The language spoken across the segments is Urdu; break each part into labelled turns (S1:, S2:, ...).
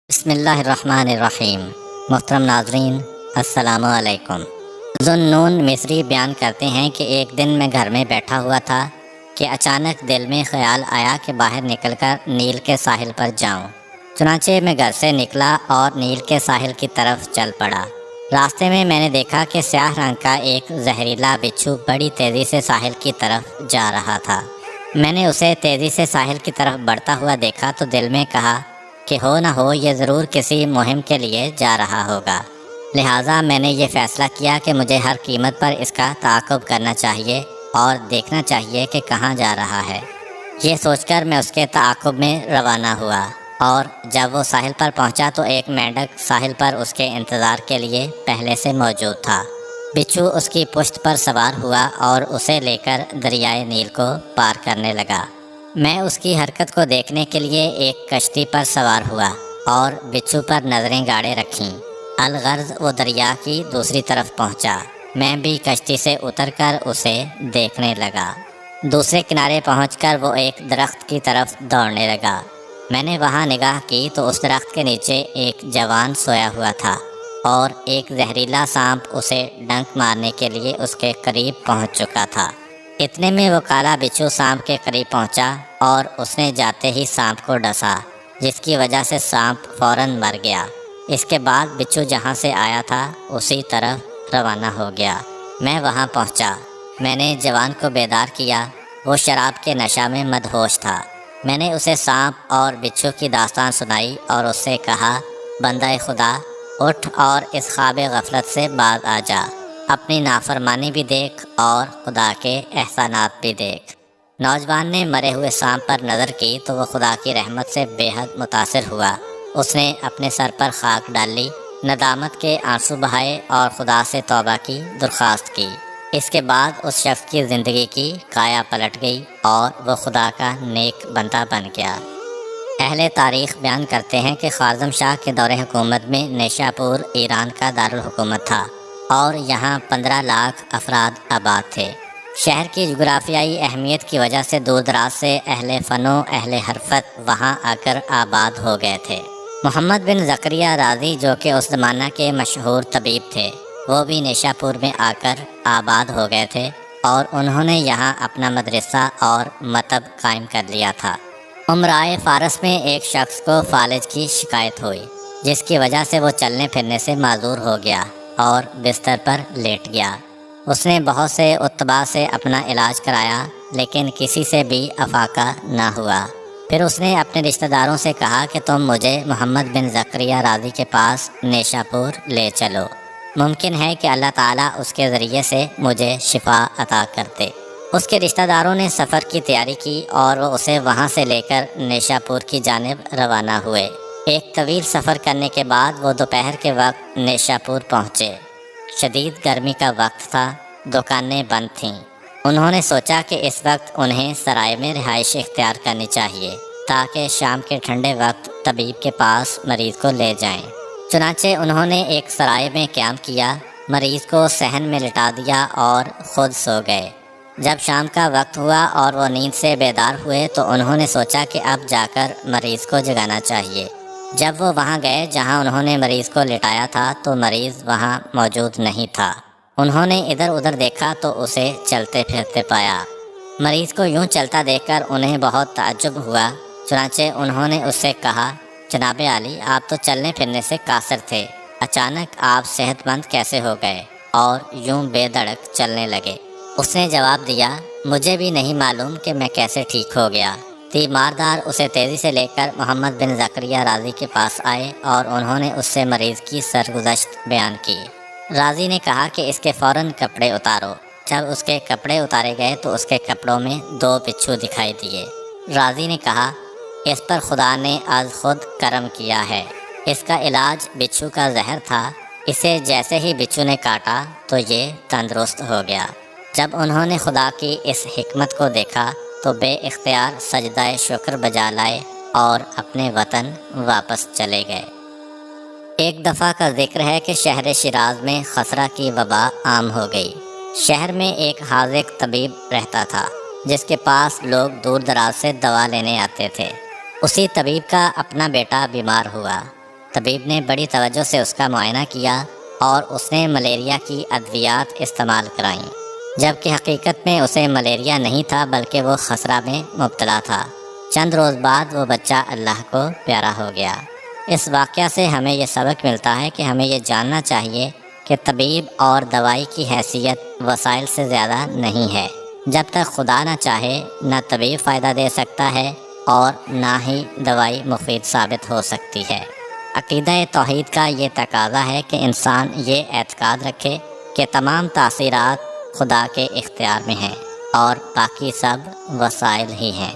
S1: بسم اللہ الرحمن الرحیم۔ محترم ناظرین، السلام علیکم۔ ذوالنون مصری بیان کرتے ہیں کہ ایک دن میں گھر میں بیٹھا ہوا تھا کہ اچانک دل میں خیال آیا کہ باہر نکل کر نیل کے ساحل پر جاؤں۔ چنانچہ میں گھر سے نکلا اور نیل کے ساحل کی طرف چل پڑا۔ راستے میں نے دیکھا کہ سیاہ رنگ کا ایک زہریلا بچھو بڑی تیزی سے ساحل کی طرف جا رہا تھا۔ میں نے اسے تیزی سے ساحل کی طرف بڑھتا ہوا دیکھا تو دل میں کہا کہ ہو نہ ہو یہ ضرور کسی مہم کے لیے جا رہا ہوگا، لہٰذا میں نے یہ فیصلہ کیا کہ مجھے ہر قیمت پر اس کا تعاقب کرنا چاہیے اور دیکھنا چاہیے کہ کہاں جا رہا ہے۔ یہ سوچ کر میں اس کے تعاقب میں روانہ ہوا، اور جب وہ ساحل پر پہنچا تو ایک مینڈک ساحل پر اس کے انتظار کے لیے پہلے سے موجود تھا۔ بچھو اس کی پشت پر سوار ہوا اور اسے لے کر دریائے نیل کو پار کرنے لگا۔ میں اس کی حرکت کو دیکھنے کے لیے ایک کشتی پر سوار ہوا اور بچھو پر نظریں گاڑے رکھیں۔ الغرض وہ دریا کی دوسری طرف پہنچا۔ میں بھی کشتی سے اتر کر اسے دیکھنے لگا۔ دوسرے کنارے پہنچ کر وہ ایک درخت کی طرف دوڑنے لگا۔ میں نے وہاں نگاہ کی تو اس درخت کے نیچے ایک جوان سویا ہوا تھا اور ایک زہریلا سانپ اسے ڈنک مارنے کے لیے اس کے قریب پہنچ چکا تھا۔ اتنے میں وہ کالا بچھو سانپ کے قریب پہنچا اور اس نے جاتے ہی سانپ کو ڈسا، جس کی وجہ سے سانپ فوراً مر گیا۔ اس کے بعد بچھو جہاں سے آیا تھا اسی طرف روانہ ہو گیا۔ میں وہاں پہنچا۔ میں نے جوان کو بیدار کیا۔ وہ شراب کے نشہ میں مدہوش تھا۔ میں نے اسے سانپ اور بچھو کی داستان سنائی اور اس سے کہا، بندہ خدا، اٹھ اور اس خواب غفلت سے باز آ جا، اپنی نافرمانی بھی دیکھ اور خدا کے احسانات بھی دیکھ۔ نوجوان نے مرے ہوئے سانپ پر نظر کی تو وہ خدا کی رحمت سے بے حد متاثر ہوا۔ اس نے اپنے سر پر خاک ڈالی، ندامت کے آنسو بہائے اور خدا سے توبہ کی درخواست کی۔ اس کے بعد اس شخص کی زندگی کی کایا پلٹ گئی اور وہ خدا کا نیک بندہ بن گیا۔ اہل تاریخ بیان کرتے ہیں کہ خوارزم شاہ کے دور حکومت میں نیشا پور ایران کا دارالحکومت تھا اور یہاں 15 لاکھ افراد آباد تھے۔ شہر کی جغرافیائی اہمیت کی وجہ سے دور دراز سے اہل فن و اہل حرفت وہاں آ کر آباد ہو گئے تھے۔ محمد بن زکریہ رازی جو کہ اس زمانہ کے مشہور طبیب تھے، وہ بھی نیشا پور میں آ کر آباد ہو گئے تھے اور انہوں نے یہاں اپنا مدرسہ اور مکتب قائم کر لیا تھا۔ امرائے فارس میں ایک شخص کو فالج کی شکایت ہوئی، جس کی وجہ سے وہ چلنے پھرنے سے معذور ہو گیا اور بستر پر لیٹ گیا۔ اس نے بہت سے اتباع سے اپنا علاج کرایا لیکن کسی سے بھی افاقہ نہ ہوا۔ پھر اس نے اپنے رشتہ داروں سے کہا کہ تم مجھے محمد بن زکریہ رازی کے پاس نیشا پور لے چلو، ممکن ہے کہ اللہ تعالیٰ اس کے ذریعے سے مجھے شفا عطا کرتے۔ اس کے رشتہ داروں نے سفر کی تیاری کی اور وہ اسے وہاں سے لے کر نیشا پور کی جانب روانہ ہوئے۔ ایک طویل سفر کرنے کے بعد وہ دوپہر کے وقت نیشا پور پہنچے۔ شدید گرمی کا وقت تھا، دکانیں بند تھیں۔ انہوں نے سوچا کہ اس وقت انہیں سرائے میں رہائش اختیار کرنی چاہیے تاکہ شام کے ٹھنڈے وقت طبیب کے پاس مریض کو لے جائیں۔ چنانچہ انہوں نے ایک سرائے میں قیام کیا، مریض کو صحن میں لٹا دیا اور خود سو گئے۔ جب شام کا وقت ہوا اور وہ نیند سے بیدار ہوئے تو انہوں نے سوچا کہ اب جا کر مریض کو جگانا چاہیے۔ جب وہ وہاں گئے جہاں انہوں نے مریض کو لٹایا تھا تو مریض وہاں موجود نہیں تھا۔ انہوں نے ادھر ادھر دیکھا تو اسے چلتے پھرتے پایا۔ مریض کو یوں چلتا دیکھ کر انہیں بہت تعجب ہوا۔ چنانچہ انہوں نے اس سے کہا، جناب عالی، آپ تو چلنے پھرنے سے قاصر تھے، اچانک آپ صحت مند کیسے ہو گئے اور یوں بے دھڑک چلنے لگے؟ اس نے جواب دیا، مجھے بھی نہیں معلوم کہ میں کیسے ٹھیک ہو گیا۔ تیماردار اسے تیزی سے لے کر محمد بن زکریہ رازی کے پاس آئے اور انہوں نے اس سے مریض کی سرگزشت بیان کی۔ رازی نے کہا کہ اس کے فوراً کپڑے اتارو۔ جب اس کے کپڑے اتارے گئے تو اس کے کپڑوں میں 2 بچھو دکھائی دیے۔ رازی نے کہا، اس پر خدا نے از خود کرم کیا ہے، اس کا علاج بچھو کا زہر تھا، اسے جیسے ہی بچھو نے کاٹا تو یہ تندرست ہو گیا۔ جب انہوں نے خدا کی اس حکمت کو دیکھا تو بے اختیار سجدہ شکر بجا لائے اور اپنے وطن واپس چلے گئے۔ ایک دفعہ کا ذکر ہے کہ شہر شیراز میں خسرہ کی وبا عام ہو گئی۔ شہر میں ایک حاذق طبیب رہتا تھا جس کے پاس لوگ دور دراز سے دوا لینے آتے تھے۔ اسی طبیب کا اپنا بیٹا بیمار ہوا۔ طبیب نے بڑی توجہ سے اس کا معائنہ کیا اور اس نے ملیریا کی ادویات استعمال کرائیں، جبکہ حقیقت میں اسے ملیریا نہیں تھا بلکہ وہ خسرہ میں مبتلا تھا۔ چند روز بعد وہ بچہ اللہ کو پیارا ہو گیا۔ اس واقعہ سے ہمیں یہ سبق ملتا ہے کہ ہمیں یہ جاننا چاہیے کہ طبیب اور دوائی کی حیثیت وسائل سے زیادہ نہیں ہے۔ جب تک خدا نہ چاہے نہ طبیب فائدہ دے سکتا ہے اور نہ ہی دوائی مفید ثابت ہو سکتی ہے۔ عقیدہ توحید کا یہ تقاضا ہے کہ انسان یہ اعتقاد رکھے کہ تمام تاثیرات خدا کے اختیار میں ہیں اور باقی سب وسائل ہی ہیں۔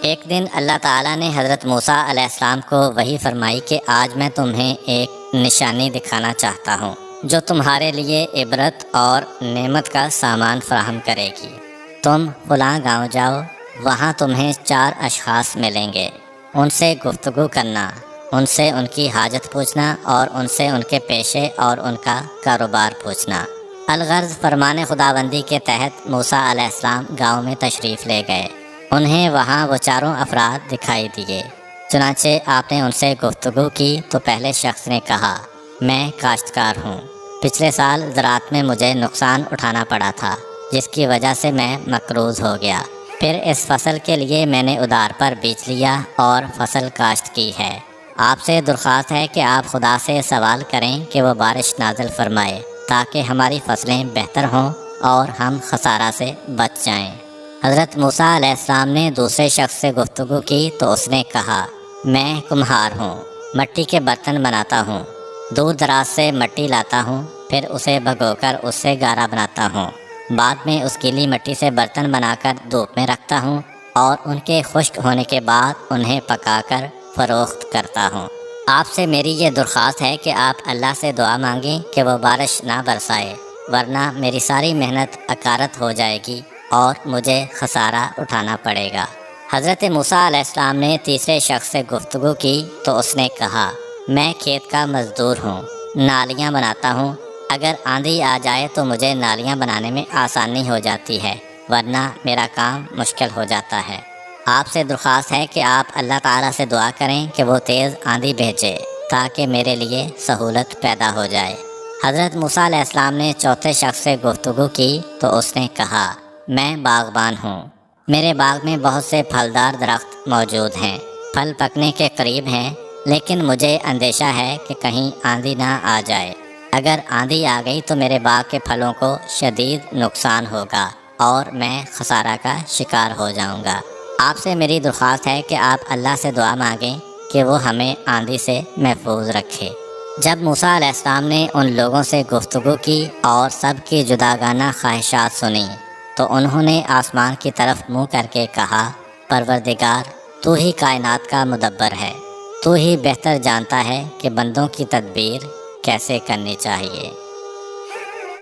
S1: ایک دن اللہ تعالیٰ نے حضرت موسیٰ علیہ السلام کو وحی فرمائی کہ آج میں تمہیں ایک نشانی دکھانا چاہتا ہوں جو تمہارے لیے عبرت اور نعمت کا سامان فراہم کرے گی۔ تم فلاں گاؤں جاؤ، وہاں تمہیں 4 اشخاص ملیں گے، ان سے گفتگو کرنا، ان سے ان کی حاجت پوچھنا اور ان سے ان کے پیشے اور ان کا کاروبار پوچھنا۔ الغرض فرمان خداوندی کے تحت موسیٰ علیہ السلام گاؤں میں تشریف لے گئے۔ انہیں وہاں وہ 4 افراد دکھائی دیے۔ چنانچہ آپ نے ان سے گفتگو کی تو پہلے شخص نے کہا، میں کاشتکار ہوں، پچھلے سال زراعت میں مجھے نقصان اٹھانا پڑا تھا جس کی وجہ سے میں مقروض ہو گیا۔ پھر اس فصل کے لیے میں نے ادھار پر بیچ لیا اور فصل کاشت کی ہے۔ آپ سے درخواست ہے کہ آپ خدا سے سوال کریں کہ وہ بارش نازل فرمائے تاکہ ہماری فصلیں بہتر ہوں اور ہم خسارہ سے بچ جائیں۔ حضرت موسیٰ علیہ السلام نے دوسرے شخص سے گفتگو کی تو اس نے کہا، میں کمہار ہوں، مٹی کے برتن بناتا ہوں، دور دراز سے مٹی لاتا ہوں، پھر اسے بھگو کر اس سے گارا بناتا ہوں، بعد میں اس گیلی مٹی سے برتن بنا کر دھوپ میں رکھتا ہوں اور ان کے خشک ہونے کے بعد انہیں پکا کر فروخت کرتا ہوں۔ آپ سے میری یہ درخواست ہے کہ آپ اللہ سے دعا مانگیں کہ وہ بارش نہ برسائے، ورنہ میری ساری محنت اکارت ہو جائے گی اور مجھے خسارہ اٹھانا پڑے گا۔ حضرت موسیٰ علیہ السلام نے تیسرے شخص سے گفتگو کی تو اس نے کہا، میں کھیت کا مزدور ہوں، نالیاں بناتا ہوں، اگر آندھی آ جائے تو مجھے نالیاں بنانے میں آسانی ہو جاتی ہے، ورنہ میرا کام مشکل ہو جاتا ہے۔ آپ سے درخواست ہے کہ آپ اللہ تعالیٰ سے دعا کریں کہ وہ تیز آندھی بھیجے تاکہ میرے لیے سہولت پیدا ہو جائے۔ حضرت موسیٰ علیہ السلام نے چوتھے شخص سے گفتگو کی تو اس نے کہا، میں باغبان ہوں، میرے باغ میں بہت سے پھلدار درخت موجود ہیں، پھل پکنے کے قریب ہیں، لیکن مجھے اندیشہ ہے کہ کہیں آندھی نہ آ جائے۔ اگر آندھی آ گئی تو میرے باغ کے پھلوں کو شدید نقصان ہوگا اور میں خسارہ کا شکار ہو جاؤں گا۔ آپ سے میری درخواست ہے کہ آپ اللہ سے دعا مانگیں کہ وہ ہمیں آندھی سے محفوظ رکھے۔ جب موسیٰ علیہ السلام نے ان لوگوں سے گفتگو کی اور سب کی جداگانہ خواہشات سنی تو انہوں نے آسمان کی طرف منہ کر کے کہا، پروردگار، تو ہی کائنات کا مدبر ہے، تو ہی بہتر جانتا ہے کہ بندوں کی تدبیر کیسے کرنی چاہیے۔